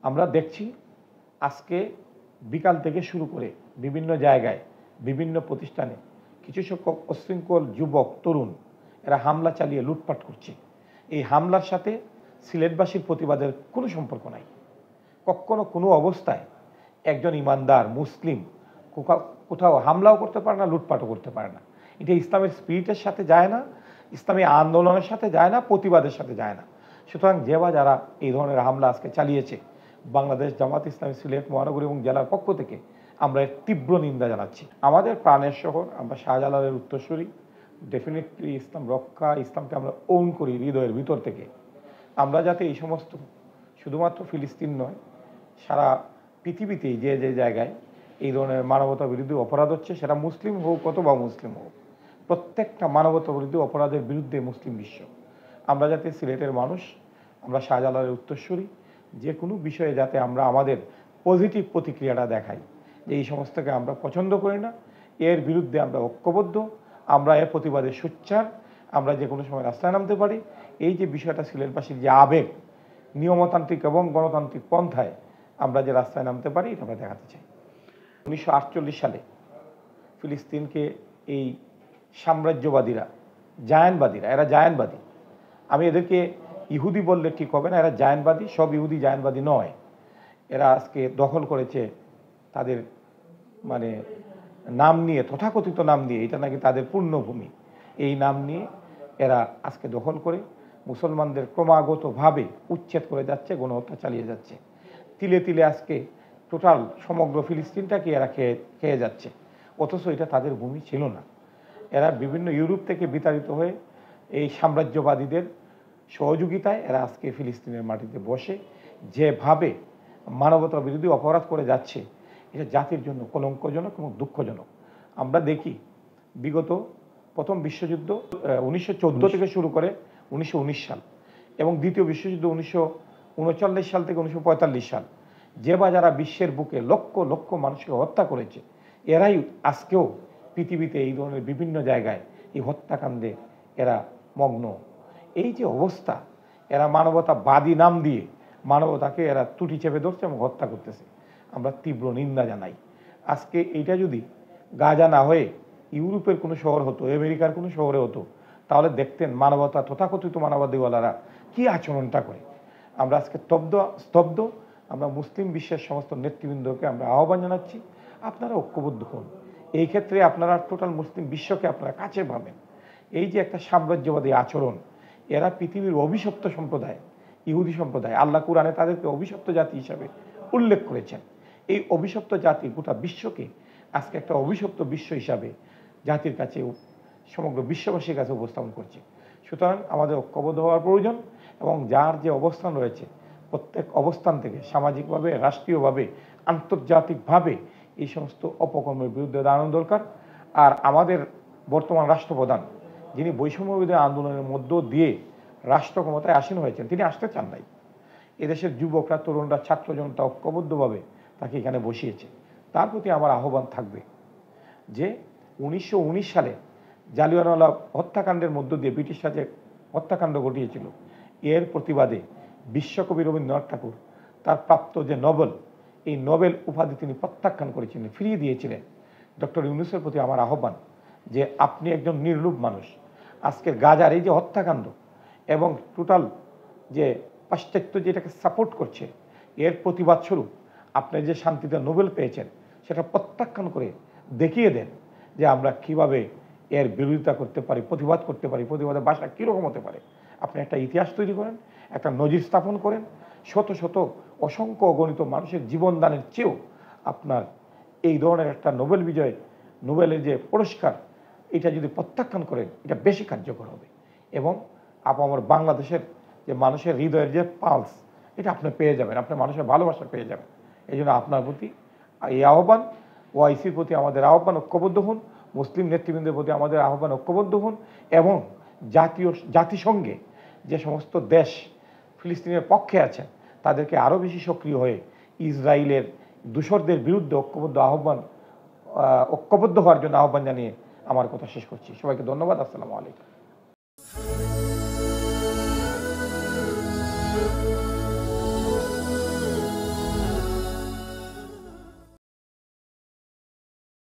আমরা দেখছি আজকে বিকাল থেকে শুরু করে বিভিন্ন জায়গায় বিভিন্ন প্রতিষ্ঠানে কিছু সংখ্যক অশৃঙ্খল যুবক তরুণ এরা হামলা চালিয়ে লুটপাট করছে। এই হামলার সাথে সিলেটবাসীর প্রতিবাদের কোনো সম্পর্ক নাই। কখনো কোনো অবস্থায় একজন ইমানদার মুসলিম কোথাও হামলাও করতে পারে না, লুটপাটও করতে পারে না। এটা ইসলামের স্পিরিটের সাথে যায় না, ইসলামী আন্দোলনের সাথে যায় না, প্রতিবাদের সাথে যায় না। সুতরাং যারা এই ধরনের হামলা আজকে চালিয়েছে, বাংলাদেশ জামাত ইসলামী সিলেট মহানগরী এবং জেলার পক্ষ থেকে আমরা এর তীব্র নিন্দা জানাচ্ছি। আমাদের প্রাণের শহর, আমরা শাহজালালের উত্তরসূরি, ডেফিনেটলি ইসলাম রক্ষা, ইসলামকে আমরা ওন করি হৃদয়ের ভিতর থেকে। আমরা যাতে এই সমস্ত শুধুমাত্র ফিলিস্তিন নয়, সারা পৃথিবীতেই যে যে জায়গায় এই ধরনের মানবতা বিরোধী অপরাধ হচ্ছে, সেটা মুসলিম হোক অথবা মুসলিম হোক, প্রত্যেকটা মানবতা বিরোধী অপরাধের বিরুদ্ধে মুসলিম বিশ্ব। আমরা যাতে সিলেটের মানুষ, আমরা শাহজালালের উত্তরসূরি, যে কোনো বিষয়ে যাতে আমরা আমাদের পজিটিভ প্রতিক্রিয়াটা দেখাই যে এই সমস্তকে আমরা পছন্দ করি না, এর বিরুদ্ধে আমরা ঐক্যবদ্ধ, আমরা এর প্রতিবাদে সোচ্চার, আমরা যে কোনো সময় রাস্তায় নামতে পারি। এই যে বিষয়টা সিলেটবাসীর যে আবেগ, নিয়মতান্ত্রিক এবং গণতান্ত্রিক পন্থায় আমরা যে রাস্তায় নামতে পারি, এটা আমরা দেখাতে চাই। 1948 সালে ফিলিস্তিনকে এই সাম্রাজ্যবাদীরা, এরা জায়ানবাদী, আমি এদেরকে ইহুদি বললে ঠিক হবে না, এরা জায়ানবাদী। সব ইহুদি জায়ানবাদী নয়। এরা আজকে দখল করেছে তাদের মানে নাম নিয়ে, তথাকথিত নাম দিয়ে, এটা নাকি তাদের পূর্ণভূমি, এই নাম নিয়ে এরা আজকে দখল করে মুসলমানদের ক্রমাগতভাবে উচ্ছেদ করে যাচ্ছে, গণহত্যা চালিয়ে যাচ্ছে। তিলে তিলে আজকে টোটাল সমগ্র ফিলিস্তিনটাকে এরা খেয়ে যাচ্ছে, অথচ এটা তাদের ভূমি ছিল না। এরা বিভিন্ন ইউরোপ থেকে বিতাড়িত হয়ে এই সাম্রাজ্যবাদীদের সহযোগিতায় এরা আজকে ফিলিস্তিনের মাটিতে বসে যেভাবে মানবতা বিরোধী অপরাধ করে যাচ্ছে, এটা জাতির জন্য কলঙ্কজনক এবং দুঃখজনক। আমরা দেখি বিগত প্রথম বিশ্বযুদ্ধ 1914 থেকে শুরু করে 1919 সাল এবং দ্বিতীয় বিশ্বযুদ্ধ 1939 সাল থেকে 1945 সাল, যারা বিশ্বের বুকে লক্ষ লক্ষ মানুষকে হত্যা করেছে, এরাই আজকেও পৃথিবীতে এই ধরনের বিভিন্ন জায়গায় এই হত্যাকাণ্ডে এরা মগ্ন। এই যে অবস্থা, এরা মানবতাবাদী নাম দিয়ে মানবতাকে এরা টুটি চেপে ধরছে এবং হত্যা করতেছে। আমরা তীব্র নিন্দা জানাই। আজকে এইটা যদি গাজা না হয়ে ইউরোপের কোনো শহর হতো, আমেরিকার কোনো শহরে হতো, তাহলে দেখতেন মানবতা, তথাকথিত মানবতাবাদীওয়ালারা কি আচরণটা করে। আমরা আজকে স্তব্ধ। আমরা মুসলিম বিশ্বের সমস্ত নেতৃবৃন্দকে আমরা আহ্বান জানাচ্ছি, আপনারা ঐক্যবদ্ধ হন। এই ক্ষেত্রে আপনারা টোটাল মুসলিম বিশ্বকে আপনারা কাছে পাবেন। এই যে একটা সাম্রাজ্যবাদী আচরণ, এরা পৃথিবীর অভিশপ্ত সম্প্রদায়, ইহুদি সম্প্রদায়। আল্লাহ কুরআনে তাদেরকে অভিশপ্ত জাতি হিসাবে উল্লেখ করেছেন। এই অভিশপ্ত জাতি গোটা বিশ্বকে আজকে একটা অভিশপ্ত বিশ্ব হিসাবে জাতির কাছে, সমগ্র বিশ্ববাসীর কাছে উপস্থাপন করছে। সুতরাং আমাদের ঐক্যবদ্ধ হওয়ার প্রয়োজন এবং যার যে অবস্থান রয়েছে, প্রত্যেক অবস্থান থেকে সামাজিকভাবে, রাষ্ট্রীয়ভাবে, আন্তর্জাতিকভাবে এই সমস্ত অপকর্মের বিরুদ্ধে দাঁড়ানো দরকার। আর আমাদের বর্তমান রাষ্ট্রপ্রধান, যিনি বৈষম্যবিরোধী আন্দোলনের মধ্য দিয়ে রাষ্ট্র ক্ষমতায় আসীন হয়েছেন, তিনি আসতে চান নাই। এদেশের যুবকরা, তরুণরা, ছাত্র জনতা ঐক্যবদ্ধভাবে তাকে এখানে বসিয়েছে। তার প্রতি আমার আহ্বান থাকবে যে 1919 সালে জালিয়ানওয়ালা হত্যাকাণ্ডের মধ্য দিয়ে ব্রিটিশরা যে হত্যাকাণ্ড ঘটিয়েছিল, এর প্রতিবাদে বিশ্বকবি রবীন্দ্রনাথ ঠাকুর তার প্রাপ্ত যে নোবেল, এই নোবেল উপাধি তিনি প্রত্যাখ্যান করেছিলেন, ফিরিয়ে দিয়েছিলেন। ডক্টর ইউনূসের প্রতি আমার আহ্বান যে আপনি একজন নির্লোভ মানুষ, আজকের গাজার এই যে হত্যাকাণ্ড এবং টোটাল যে পাশ্চাত্য যেটাকে সাপোর্ট করছে, এর প্রতিবাদ স্বরূপ আপনি যে শান্তিতে নোবেল পেয়েছেন, সেটা প্রত্যাখ্যান করে দেখিয়ে দেন যে আমরা কিভাবে এর বিরোধিতা করতে পারি, প্রতিবাদ করতে পারি, প্রতিবাদের ভাষা কীরকম হতে পারে। আপনি একটা ইতিহাস তৈরি করেন, একটা নজির স্থাপন করেন। শত শত অসংখ্য অগণিত মানুষের জীবনদানের চেয়েও আপনার এই ধরনের একটা নোবেল বিজয়, নোবেলের যে পুরস্কার, এটা যদি প্রত্যাখ্যান করেন, এটা বেশি কার্যকর হবে এবং আমার বাংলাদেশের যে মানুষের হৃদয়ের যে পালস, এটা আপনি পেয়ে যাবেন, আপনি মানুষের ভালোবাসা পেয়ে যাবেন। এই জন্য আপনার প্রতি এই আহ্বান, ওআইসির প্রতি আমাদের আহ্বান, ঐক্যবদ্ধ হন। মুসলিম নেতৃবৃন্দের প্রতি আমাদের আহ্বান, ঐক্যবদ্ধ হন এবং জাতিসংঘে যে সমস্ত দেশ ফিলিস্তিনের পক্ষে আছেন, তাদেরকে আরও বেশি সক্রিয় হয়ে ইসরায়েলের দূষরদের বিরুদ্ধে ঐক্যবদ্ধ হওয়ার জন্য আহ্বান জানিয়ে আমার কথা শেষ করছি। সবাইকে ধন্যবাদ। আসসালামু আলাইকুম।